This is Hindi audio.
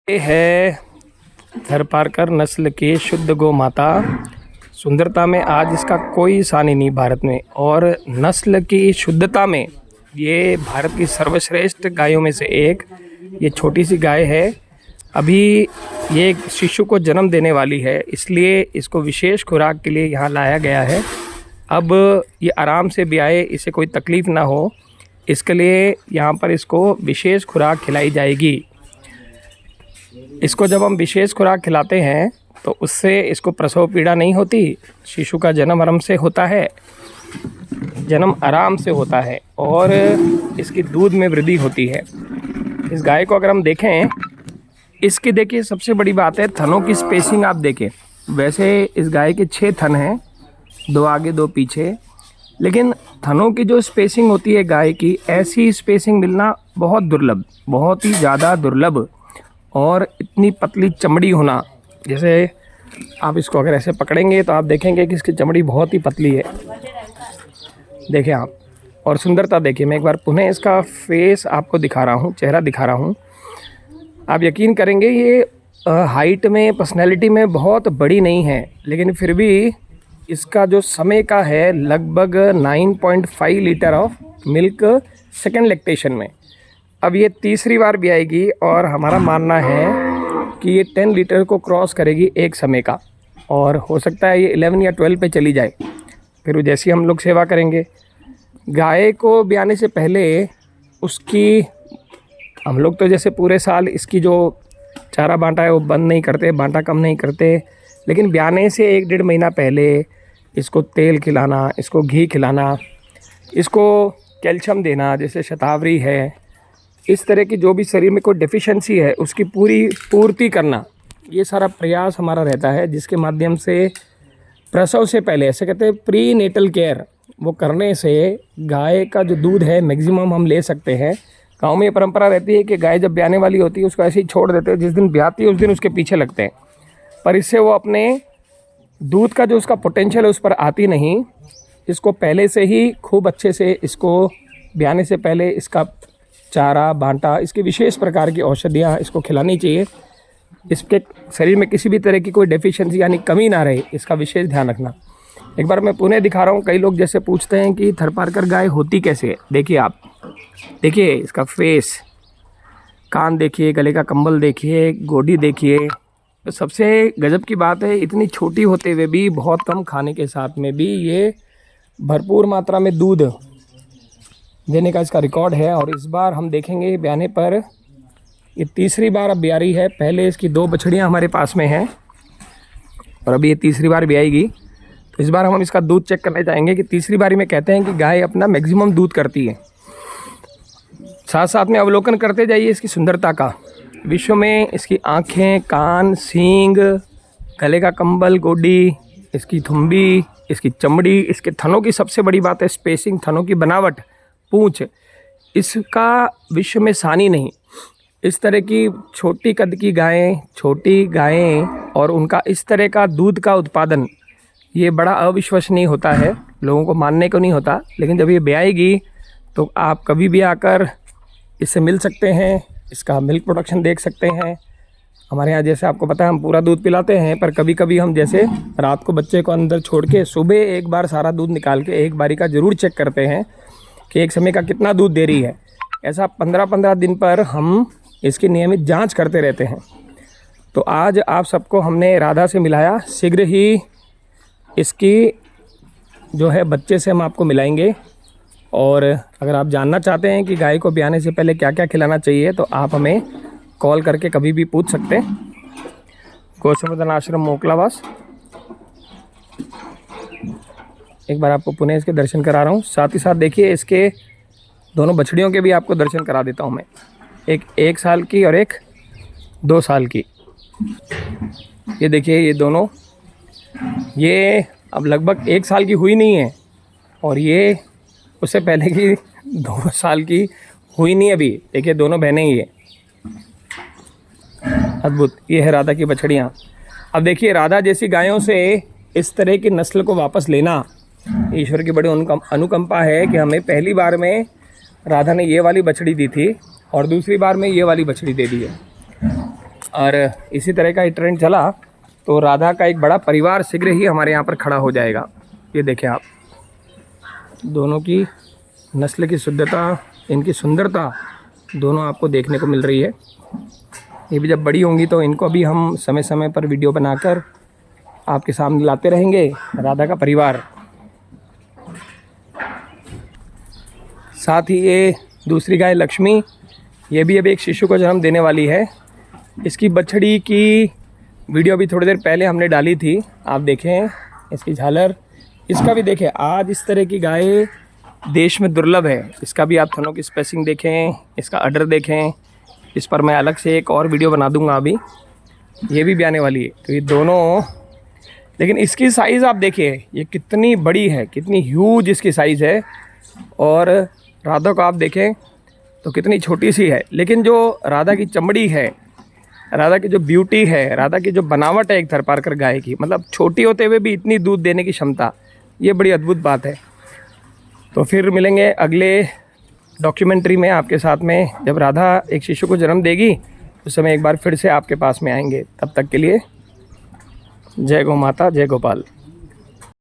ये है थरपारकर नस्ल की शुद्ध गौ माता। सुंदरता में आज इसका कोई सानी नहीं भारत में, और नस्ल की शुद्धता में ये भारत की सर्वश्रेष्ठ गायों में से एक ये छोटी सी गाय है। अभी ये एक शिशु को जन्म देने वाली है, इसलिए इसको विशेष खुराक के लिए यहाँ लाया गया है। अब ये आराम से ब्याए, इसे कोई तकलीफ़ ना हो, इसके लिए यहाँ पर इसको विशेष खुराक खिलाई जाएगी। इसको जब हम विशेष खुराक खिलाते हैं तो उससे इसको प्रसव पीड़ा नहीं होती, शिशु का जन्म आराम से होता है, जन्म आराम से होता है और इसकी दूध में वृद्धि होती है। इस गाय को अगर हम देखें, इसकी देखिए सबसे बड़ी बात है थनों की स्पेसिंग। आप देखें, वैसे इस गाय के 6 थन हैं, 2 आगे 2 पीछे, लेकिन थनों की जो स्पेसिंग होती है गाय की, ऐसी स्पेसिंग मिलना बहुत दुर्लभ, बहुत ही ज़्यादा दुर्लभ। और इतनी पतली चमड़ी होना, जैसे आप इसको अगर ऐसे पकड़ेंगे तो आप देखेंगे कि इसकी चमड़ी बहुत ही पतली है, देखें आप। और सुंदरता देखिए, मैं एक बार पुनः इसका फेस आपको दिखा रहा हूँ, चेहरा दिखा रहा हूँ। आप यकीन करेंगे ये हाइट में, पर्सनैलिटी में बहुत बड़ी नहीं है, लेकिन फिर भी इसका जो समय का है लगभग 9.5 litre of milk second lactation में। अब ये तीसरी बार भी आएगी और हमारा मानना है कि ये 10 लीटर को क्रॉस करेगी एक समय का, और हो सकता है ये 11 या 12 पे चली जाए। फिर जैसी हम लोग सेवा करेंगे गाय को ब्याने से पहले, उसकी हम लोग तो जैसे पूरे साल इसकी जो चारा बांटा है वो बंद नहीं करते, बांटा कम नहीं करते, लेकिन ब्याने से 1-1.5 महीना पहले इसको तेल खिलाना, इसको घी खिलाना, इसको कैल्शियम देना, जैसे शतावरी है, इस तरह की जो भी शरीर में कोई डेफिशिएंसी है उसकी पूर्ति करना, ये सारा प्रयास हमारा रहता है, जिसके माध्यम से प्रसव से पहले, ऐसे कहते हैं प्री नेटल केयर, वो करने से गाय का जो दूध है मैक्सिमम हम ले सकते हैं। गाँव में ये परंपरा रहती है कि गाय जब ब्याने वाली होती है उसको ऐसे ही छोड़ देते हैं, जिस दिन ब्याती है उस दिन उसके पीछे लगते हैं, पर इससे वो अपने दूध का जो उसका पोटेंशियल है उस पर आती नहीं। इसको पहले से ही खूब अच्छे से, इसको ब्याने से पहले इसका चारा बांटा, इसकी विशेष प्रकार की औषधियाँ इसको खिलानी चाहिए। इसके शरीर में किसी भी तरह की कोई डेफिशिएंसी यानी कमी ना रहे, इसका विशेष ध्यान रखना। एक बार मैं पुनः दिखा रहा हूँ। कई लोग जैसे पूछते हैं कि थरपारकर गाय होती कैसे है, देखिए आप, देखिए इसका फेस, कान देखिए, गले का कंबल देखिए, गोडी देखिए। तो सबसे गजब की बात है, इतनी छोटी होते हुए भी, बहुत कम खाने के साथ में भी ये भरपूर मात्रा में दूध देने का इसका रिकॉर्ड है। और इस बार हम देखेंगे ब्याने पर ये तीसरी बार अब ब्यारी है। पहले इसकी 2 बछड़ियाँ हमारे पास में हैं और अभी ये तीसरी बार ब्याएगी। तो इस बार हम इसका दूध चेक करने जाएंगे कि तीसरी बारी में कहते हैं कि गाय अपना मैक्सिमम दूध करती है। साथ साथ में अवलोकन करते जाइए इसकी सुंदरता का। विश्व में इसकी आँखें, कान, सींग, गले का कंबल, गोडी, इसकी थुम्बी, इसकी चमड़ी, इसके थनों की सबसे बड़ी बात है स्पेसिंग, थनों की बनावट, पूंछ, इसका विश्व में सानी नहीं। इस तरह की छोटी कद की गायें, छोटी गायें, और उनका इस तरह का दूध का उत्पादन, ये बड़ा अविश्वसनीय होता है, लोगों को मानने को नहीं होता। लेकिन जब ये ब्याएगी तो आप कभी भी आकर इससे मिल सकते हैं, इसका मिल्क प्रोडक्शन देख सकते हैं। हमारे यहाँ जैसे आपको पता है हम पूरा दूध पिलाते हैं, पर कभी कभी हम जैसे रात को बच्चे को अंदर छोड़ के सुबह एक बार सारा दूध निकाल के एक बारी का ज़रूर चेक करते हैं कि एक समय का कितना दूध दे रही है। ऐसा 15-15 दिन पर हम इसकी नियमित जांच करते रहते हैं। तो आज आप सबको हमने राधा से मिलाया, शीघ्र ही इसकी जो है बच्चे से हम आपको मिलाएंगे। और अगर आप जानना चाहते हैं कि गाय को ब्याने से पहले क्या क्या खिलाना चाहिए तो आप हमें कॉल करके कभी भी पूछ सकते हैं। गौसंवर्धन आश्रम मोकलावास। एक बार आपको पुनः इसके दर्शन करा रहा हूँ। साथ ही साथ देखिए इसके दोनों बछड़ियों के भी आपको दर्शन करा देता हूँ मैं, एक 1 साल की और एक 2 साल की। ये देखिए ये दोनों, ये अब लगभग 1 साल की हुई नहीं है, और ये उससे पहले की 2 साल की हुई नहीं अभी। देखिए दोनों बहनें ही है, अद्भुत। ये है राधा की बछड़ियाँ। अब देखिए राधा जैसी गायों से इस तरह की नस्ल को वापस लेना ईश्वर की बड़ी अनुकंपा है कि हमें पहली बार में राधा ने ये वाली बछड़ी दी थी और दूसरी बार में ये वाली बछड़ी दे दी है। और इसी तरह का ट्रेंड चला तो राधा का एक बड़ा परिवार शीघ्र ही हमारे यहाँ पर खड़ा हो जाएगा। ये देखें आप, दोनों की नस्ल की शुद्धता, इनकी सुंदरता दोनों आपको देखने को मिल रही है। ये भी जब बड़ी होंगी तो इनको भी हम समय समय पर वीडियो बनाकर आपके सामने लाते रहेंगे। राधा का परिवार, साथ ही ये दूसरी गाय लक्ष्मी, ये भी अब एक शिशु को जन्म देने वाली है। इसकी बछड़ी की वीडियो भी थोड़ी देर पहले हमने डाली थी, आप देखें इसकी झालर, इसका भी देखें। आज इस तरह की गाय देश में दुर्लभ है। इसका भी आप थनों की स्पेसिंग देखें, इसका अडर देखें। इस पर मैं अलग से एक और वीडियो बना दूंगा, अभी ये भी आने वाली है। तो ये दोनों, लेकिन इसकी साइज़ आप देखिए ये कितनी बड़ी है, कितनी ह्यूज इसकी साइज़ है। और राधा को आप देखें तो कितनी छोटी सी है, लेकिन जो राधा की चमड़ी है, राधा की जो ब्यूटी है, राधा की जो बनावट है एक थरपारकर गाय की, मतलब छोटी होते हुए भी इतनी दूध देने की क्षमता, ये बड़ी अद्भुत बात है। तो फिर मिलेंगे अगले डॉक्यूमेंट्री में आपके साथ में, जब राधा एक शिशु को जन्म देगी उस समय एक बार फिर से आपके पास में आएंगे। तब तक के लिए जय गौ माता, जय गोपाल।